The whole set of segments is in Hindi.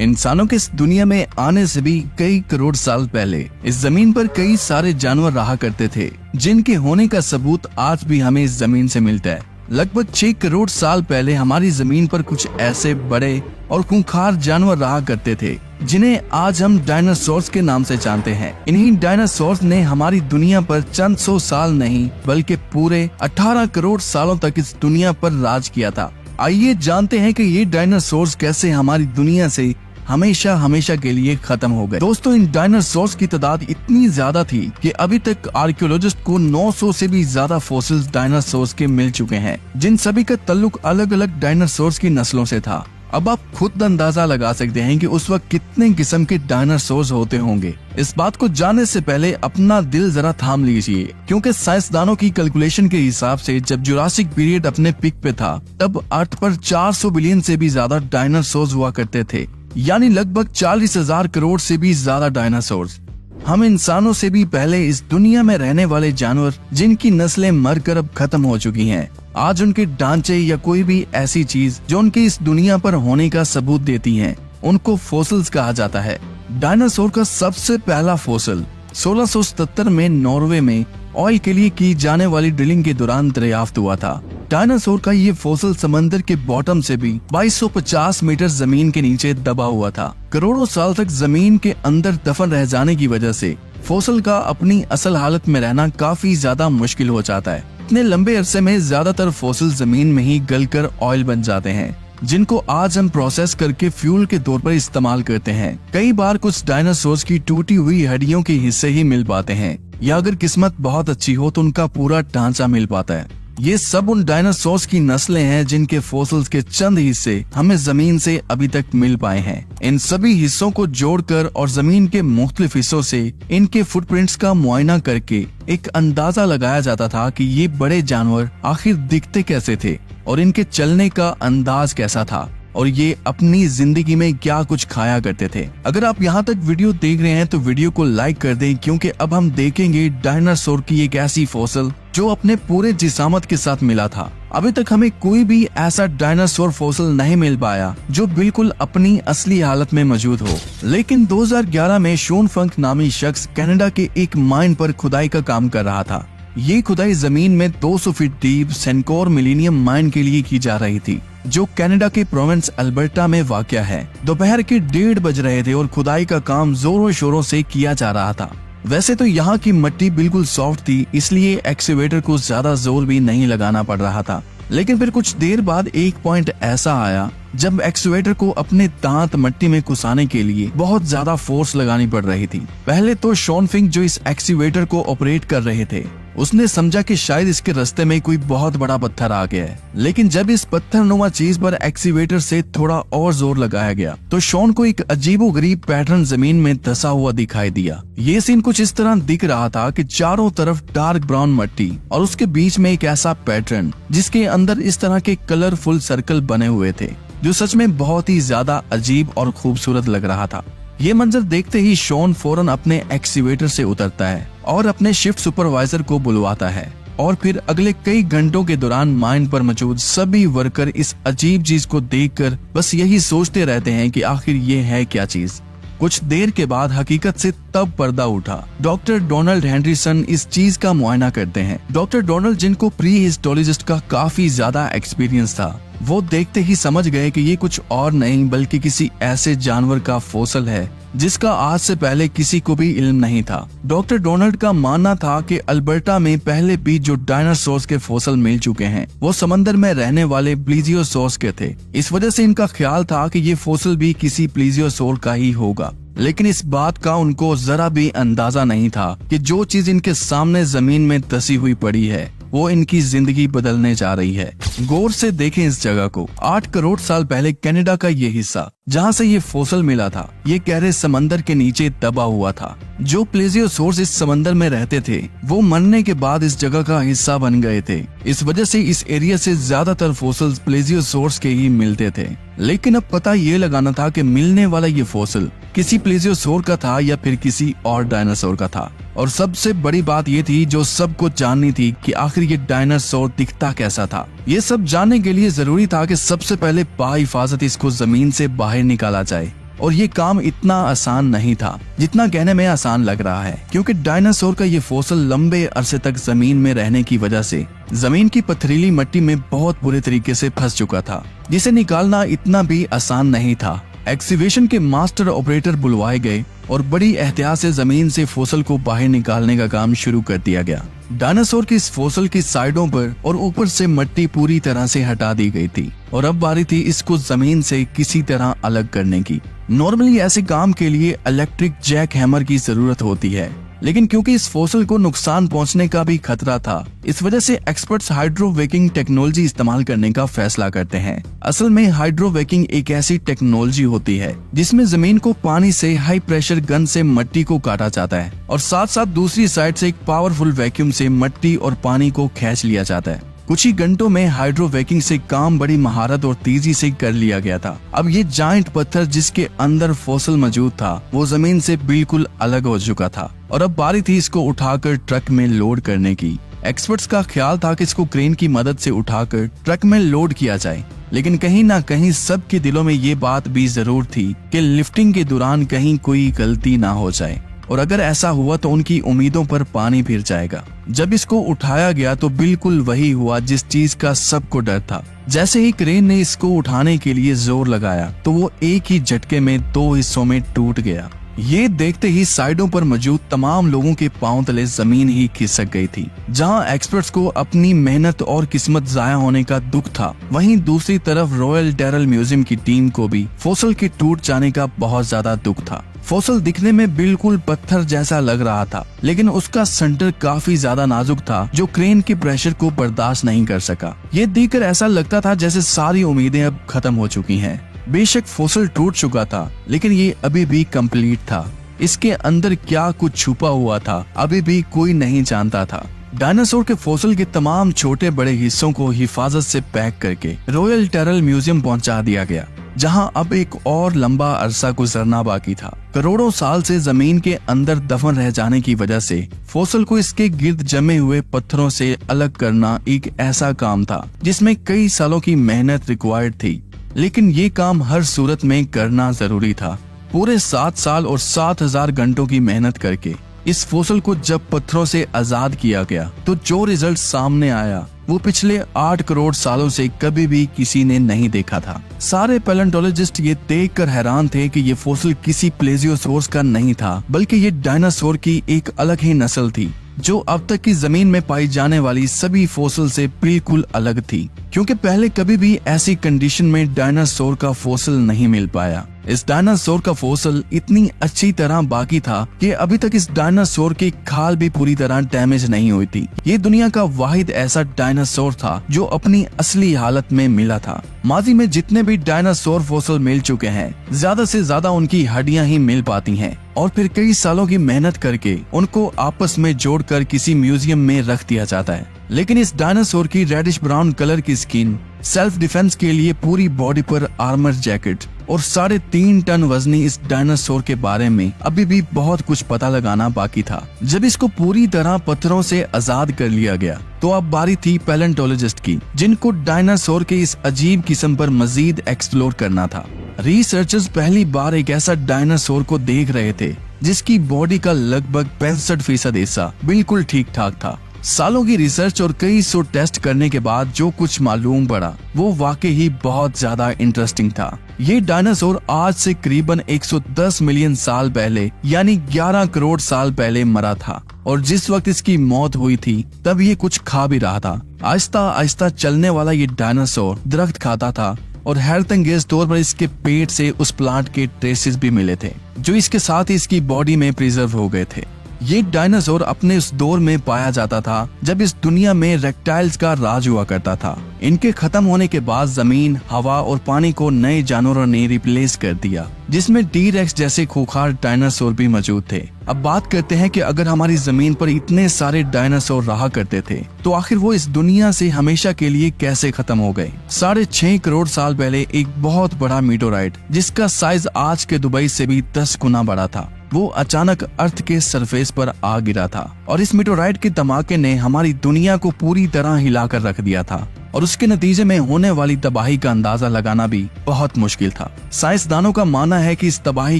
इंसानों के इस दुनिया में आने से भी कई करोड़ साल पहले इस जमीन पर कई सारे जानवर रहा करते थे, जिनके होने का सबूत आज भी हमें इस जमीन से मिलता है। लगभग 6 करोड़ साल पहले हमारी जमीन पर कुछ ऐसे बड़े और खूंखार जानवर रहा करते थे, जिन्हें आज हम डायनासोर्स के नाम से जानते हैं। इन्हीं डायनासोर्स ने हमारी दुनिया पर चंद 100 साल नहीं बल्कि पूरे 18 करोड़ सालों तक इस दुनिया पर राज किया था। आइए जानते हैं कि ये डायनासोर्स कैसे हमारी दुनिया से हमेशा हमेशा के लिए खत्म हो गए। दोस्तों, इन डायनासोर्स की तादाद इतनी ज्यादा थी कि अभी तक आर्कियोलॉजिस्ट को 900 से भी ज्यादा फॉसिल्स डायनासोर्स के मिल चुके हैं, जिन सभी का ताल्लुक अलग अलग डायनासोर्स की नस्लों से था। अब आप खुद अंदाजा लगा सकते हैं कि उस वक्त कितने किस्म के डायनासोर्स होते होंगे। इस बात को जानने से पहले अपना दिल जरा थाम लीजिए, क्योंकि साइंसदानों की कैलकुलेशन के हिसाब से जब जुरासिक पीरियड अपने पिक पे था, तब अर्थ पर 400 बिलियन से भी ज्यादा डायनासोर्स हुआ करते थे, यानी लगभग 40,000 करोड़ से भी ज्यादा डायनासोर्स। हम इंसानों से भी पहले इस दुनिया में रहने वाले जानवर, जिनकी नस्लें मरकर अब खत्म हो चुकी हैं, आज उनके ढांचे या कोई भी ऐसी चीज जो उनके इस दुनिया पर होने का सबूत देती है, उनको फॉसिल्स कहा जाता है। डायनासोर का सबसे पहला फॉसिल 1677 में नॉर्वे में ऑयल के लिए की जाने वाली ड्रिलिंग के दौरान दरियाफ्त हुआ था। डायनासोर का ये फॉसिल समंदर के बॉटम से भी 2250 मीटर जमीन के नीचे दबा हुआ था। करोड़ों साल तक जमीन के अंदर दफन रह जाने की वजह से फॉसिल का अपनी असल हालत में रहना काफी ज्यादा मुश्किल हो जाता है। इतने लंबे अरसे में ज्यादातर फॉसिल जमीन में ही गलकर ऑयल बन जाते हैं, जिनको आज हम प्रोसेस करके फ्यूल के तौर पर इस्तेमाल करते हैं। कई बार कुछ डायनासोर्स की टूटी हुई हड्डियों के हिस्से ही मिल पाते हैं, या अगर किस्मत बहुत अच्छी हो तो उनका पूरा ढांचा मिल पाता है। ये सब उन डायनासोर्स की नस्लें हैं जिनके फॉसिल्स के चंद हिस्से हमें जमीन से अभी तक मिल पाए हैं। इन सभी हिस्सों को जोड़कर और जमीन के मुख्तलिफ हिस्सों से इनके फुटप्रिंट्स का मुआयना करके एक अंदाजा लगाया जाता था कि ये बड़े जानवर आखिर दिखते कैसे थे और इनके चलने का अंदाज कैसा था, और ये अपनी जिंदगी में क्या कुछ खाया करते थे। अगर आप यहाँ तक वीडियो देख रहे हैं तो वीडियो को लाइक कर दें, क्योंकि अब हम देखेंगे डायनासोर की एक ऐसी फॉसिल जो अपने पूरे जिसामत के साथ मिला था। अभी तक हमें कोई भी ऐसा डायनासोर फॉसिल नहीं मिल पाया जो बिल्कुल अपनी असली हालत में मौजूद हो। लेकिन 2011 में शॉन फंक नामी शख्स कनाडा के एक माइन पर खुदाई का काम कर रहा था। ये खुदाई जमीन में 200 फीट डीप सेनकोर मिलीनियम माइन के लिए की जा रही थी, जो कनाडा के प्रोविंस अल्बर्टा में वाक़या है। दोपहर के 1:30 बज रहे थे और खुदाई का काम जोरों शोरों से किया जा रहा था। वैसे तो यहाँ की मिट्टी बिल्कुल सॉफ्ट थी, इसलिए एक्सीवेटर को ज्यादा जोर भी नहीं लगाना पड़ रहा था। लेकिन फिर कुछ देर बाद एक पॉइंट ऐसा आया जब एक्सीवेटर को अपने दांत मिट्टी में घुसाने के लिए बहुत ज्यादा फोर्स लगानी पड़ रही थी। पहले तो शॉन फिंक, जो इस एक्सीवेटर को ऑपरेट कर रहे थे, उसने समझा कि शायद इसके रास्ते में कोई बहुत बड़ा पत्थर आ गया है। लेकिन जब इस पत्थरनुमा चीज पर एक्सीवेटर से थोड़ा और जोर लगाया गया तो शॉन को एक अजीबोगरीब पैटर्न जमीन में धंसा हुआ दिखाई दिया। ये सीन कुछ इस तरह दिख रहा था कि चारों तरफ डार्क ब्राउन मिट्टी और उसके बीच में एक ऐसा पैटर्न जिसके अंदर इस तरह के कलरफुल सर्कल बने हुए थे, जो सच में बहुत ही ज्यादा अजीब और खूबसूरत लग रहा था। ये मंजर देखते ही शॉन फौरन अपने एक्सीवेटर से उतरता है और अपने शिफ्ट सुपरवाइजर को बुलवाता है, और फिर अगले कई घंटों के दौरान माइन पर मौजूद सभी वर्कर इस अजीब चीज को देखकर बस यही सोचते रहते हैं कि आखिर ये है क्या चीज। कुछ देर के बाद हकीकत से तब पर्दा उठा। डॉक्टर डोनाल्ड हेनरिसन इस चीज का मुआयना करते हैं। डॉक्टर डोनाल्ड, जिनको प्री हिस्टोलॉजिस्ट का काफी ज्यादा एक्सपीरियंस था, वो देखते ही समझ गए कि ये कुछ और नहीं बल्कि किसी ऐसे जानवर का फॉसिल है जिसका आज से पहले किसी को भी इल्म नहीं था। डॉक्टर डोनाल्ड का मानना था कि अल्बर्टा में पहले भी जो डायनासोर्स के फॉसिल मिल चुके हैं वो समंदर में रहने वाले प्लीजियोसोर्स के थे। इस वजह से इनका ख्याल था कि ये फॉसिल भी किसी प्लीजियोसोर का ही होगा। लेकिन इस बात का उनको जरा भी अंदाजा नहीं था कि जो चीज इनके सामने जमीन में धसी हुई पड़ी है वो इनकी जिंदगी बदलने जा रही है। गौर से देखें इस जगह को। 8 करोड़ साल पहले कनाडा का ये हिस्सा जहाँ से ये फॉसिल मिला था, ये गहरे समंदर के नीचे दबा हुआ था। जो प्लेजियोसोर्स इस समंदर में रहते थे वो मरने के बाद इस जगह का हिस्सा बन गए थे। इस वजह से इस एरिया से ज्यादातर फॉसिल्स प्लेजियोसोर्स के ही मिलते थे। लेकिन अब पता ये लगाना था कि मिलने वाला ये फॉसिल किसी प्लेजियोसोर का था या फिर किसी और डायनासोर का था। और सबसे बड़ी बात ये थी जो सबको जाननी थी कि आखिर ये डायनासोर दिखता कैसा था। ये सब जानने के लिए जरूरी था कि सबसे पहले बाहिफाजत इसको जमीन से बाहर निकाला जाए और ये काम इतना आसान नहीं था जितना कहने में आसान लग रहा है, क्योंकि डायनासोर का ये फॉसिल लंबे अरसे तक जमीन में रहने की वजह से जमीन की पथरीली मिट्टी में बहुत बुरे तरीके से फंस चुका था, जिसे निकालना इतना भी आसान नहीं था। एक्सकैवेशन के मास्टर ऑपरेटर बुलवाए गए और बड़ी एहतियात से जमीन से फॉसिल को बाहर निकालने का काम शुरू कर दिया गया। डायनासोर की इस फॉसिल की साइडों पर और ऊपर से मिट्टी पूरी तरह से हटा दी गई थी और अब बारी थी इसको जमीन से किसी तरह अलग करने की। नॉर्मली ऐसे काम के लिए इलेक्ट्रिक जैक हैमर की जरूरत होती है, लेकिन क्योंकि इस फॉसिल को नुकसान पहुंचने का भी खतरा था, इस वजह से एक्सपर्ट्स हाइड्रोवेकिंग टेक्नोलॉजी इस्तेमाल करने का फैसला करते हैं। असल में हाइड्रोवेकिंग एक ऐसी टेक्नोलॉजी होती है जिसमें जमीन को पानी से हाई प्रेशर गन से मिट्टी को काटा जाता है और साथ साथ दूसरी साइड से एक पावरफुल वैक्यूम से मिट्टी और पानी को खींच लिया जाता है। कुछ ही घंटों में हाइड्रोवेकिंग से काम बड़ी महारत और तेजी से कर लिया गया था। अब ये जायंट पत्थर जिसके अंदर फॉसिल मौजूद था वो जमीन से बिल्कुल अलग हो चुका था और अब बारी थी इसको उठाकर ट्रक में लोड करने की। एक्सपर्ट्स का ख्याल था कि इसको क्रेन की मदद से उठाकर ट्रक में लोड किया जाए, लेकिन कहीं ना कहीं सबके दिलों में ये बात भी जरूर थी कि लिफ्टिंग के दौरान कहीं कोई गलती ना हो जाए और अगर ऐसा हुआ तो उनकी उम्मीदों पर पानी फिर जाएगा। जब इसको उठाया गया तो बिल्कुल वही हुआ जिस चीज का सबको डर था। जैसे ही क्रेन ने इसको उठाने के लिए जोर लगाया तो वो एक ही झटके में 2 हिस्सों में टूट गया। ये देखते ही साइडों पर मौजूद तमाम लोगों के पांव तले जमीन ही खिसक गई थी। जहां एक्सपर्ट्स को अपनी मेहनत और किस्मत जाया होने का दुख था, वहीं दूसरी तरफ रॉयल टेरल म्यूजियम की टीम को भी फॉसिल के टूट जाने का बहुत ज्यादा दुख था। फॉसिल दिखने में बिल्कुल पत्थर जैसा लग रहा था, लेकिन उसका सेंटर काफी ज्यादा नाजुक था जो क्रेन के प्रेशर को बर्दाश्त नहीं कर सका। ये देखकर ऐसा लगता था जैसे सारी उम्मीदें अब खत्म हो चुकी हैं। बेशक फॉसिल टूट चुका था, लेकिन ये अभी भी कंप्लीट था। इसके अंदर क्या कुछ छुपा हुआ था अभी भी कोई नहीं जानता था। डायनासोर के फॉसिल के तमाम छोटे बड़े हिस्सों को हिफाजत से पैक करके रॉयल टेरल म्यूजियम पहुंचा दिया गया, जहां अब एक और लंबा अरसा गुजरना बाकी था। करोड़ों साल से जमीन के अंदर दफन रह जाने की वजह से फॉसिल को इसके गिर्द जमे हुए पत्थरों से अलग करना एक ऐसा काम था जिसमें कई सालों की मेहनत रिक्वायर्ड थी, लेकिन ये काम हर सूरत में करना जरूरी था। पूरे 7 साल और 7000 घंटों की मेहनत करके इस फॉसिल को जब पत्थरों से आजाद किया गया तो जो रिजल्ट सामने आया वो पिछले 8 करोड़ सालों से कभी भी किसी ने नहीं देखा था। सारे पैलेंटोलॉजिस्ट ये देखकर हैरान थे कि ये फॉसिल किसी प्लेजियोसोर्स का नहीं था, बल्कि ये डायनासोर की एक अलग ही नस्ल थी जो अब तक की जमीन में पाई जाने वाली सभी फॉसिल से बिल्कुल अलग थी, क्योंकि पहले कभी भी ऐसी कंडीशन में डायनासोर का फॉसिल नहीं मिल पाया। इस डायनासोर का फॉसिल इतनी अच्छी तरह बाकी था कि अभी तक इस डायनासोर की खाल भी पूरी तरह डैमेज नहीं हुई थी। ये दुनिया का वाहिद ऐसा डायनासोर था जो अपनी असली हालत में मिला था। माजी में जितने भी डायनासोर फॉसिल मिल चुके हैं, ज्यादा से ज्यादा उनकी हड्डियां ही मिल पाती हैं और फिर कई सालों की मेहनत करके उनको आपस में जोड़कर किसी म्यूजियम में रख दिया जाता है। लेकिन इस डायनासोर की रेडिश ब्राउन कलर की स्किन, सेल्फ डिफेंस के लिए पूरी बॉडी पर आर्मर जैकेट और 3.5 टन वजनी इस डायनासोर के बारे में अभी भी बहुत कुछ पता लगाना बाकी था। जब इसको पूरी तरह पत्थरों से आजाद कर लिया गया तो अब बारी थी पैलेंटोलॉजिस्ट की, जिनको डायनासोर के इस अजीब किस्म पर मजीद एक्सप्लोर करना था। रिसर्चर्स पहली बार एक ऐसा डायनासोर को देख रहे थे जिसकी बॉडी का लगभग 65% हिस्सा बिल्कुल ठीक ठाक था। सालों की रिसर्च और कई सौ टेस्ट करने के बाद जो कुछ मालूम पड़ा वो वाकई ही बहुत ज्यादा इंटरेस्टिंग था। ये डायनासोर आज से करीबन 110 मिलियन साल पहले यानी 11 करोड़ साल पहले मरा था और जिस वक्त इसकी मौत हुई थी तब ये कुछ खा भी रहा था। आहिस्ता आहिस्ता चलने वाला ये डायनासोर दरख्त खाता था और हैरतअंगेज तौर पर इसके पेट से उस प्लांट के ट्रेसेस भी मिले थे जो इसके साथ ही इसकी बॉडी में प्रिजर्व हो गए थे। ये डायनासोर अपने उस दौर में पाया जाता था जब इस दुनिया में रेप्टाइल्स का राज हुआ करता था। इनके खत्म होने के बाद जमीन, हवा और पानी को नए जानवरों ने रिप्लेस कर दिया, जिसमें टी-रेक्स जैसे खूंखार डायनासोर भी मौजूद थे। अब बात करते हैं कि अगर हमारी जमीन पर इतने सारे डायनासोर रहा करते थे तो आखिर वो इस दुनिया से हमेशा के लिए कैसे खत्म हो गए। 6.5 करोड़ साल पहले एक बहुत बड़ा मीटोराइट जिसका साइज आज के दुबई से भी 10 गुना बड़ा था, वो अचानक अर्थ के सरफेस पर आ गिरा था और इस मीटोराइट के धमाके ने हमारी दुनिया को पूरी तरह हिलाकर रख दिया था। और उसके नतीजे में होने वाली तबाही का अंदाजा लगाना भी बहुत मुश्किल था। साइंसदानों का मानना है कि इस तबाही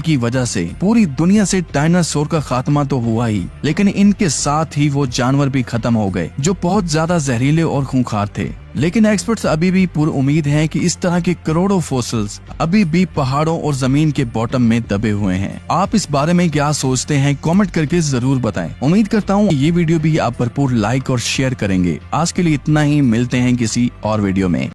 की वजह से पूरी दुनिया से डायनासोर का खात्मा तो हुआ ही, लेकिन इनके साथ ही वो जानवर भी खत्म हो गए जो बहुत ज्यादा जहरीले और खूंखार थे। लेकिन एक्सपर्ट्स अभी भी पूरी उम्मीद है कि इस तरह के करोड़ों फॉसिल्स अभी भी पहाड़ों और जमीन के बॉटम में दबे हुए हैं। आप इस बारे में क्या सोचते हैं, कमेंट करके जरूर बताएं। उम्मीद करता हूँ ये वीडियो भी आप भरपूर लाइक और शेयर करेंगे। आज के लिए इतना ही, मिलते हैं किसी और वीडियो में।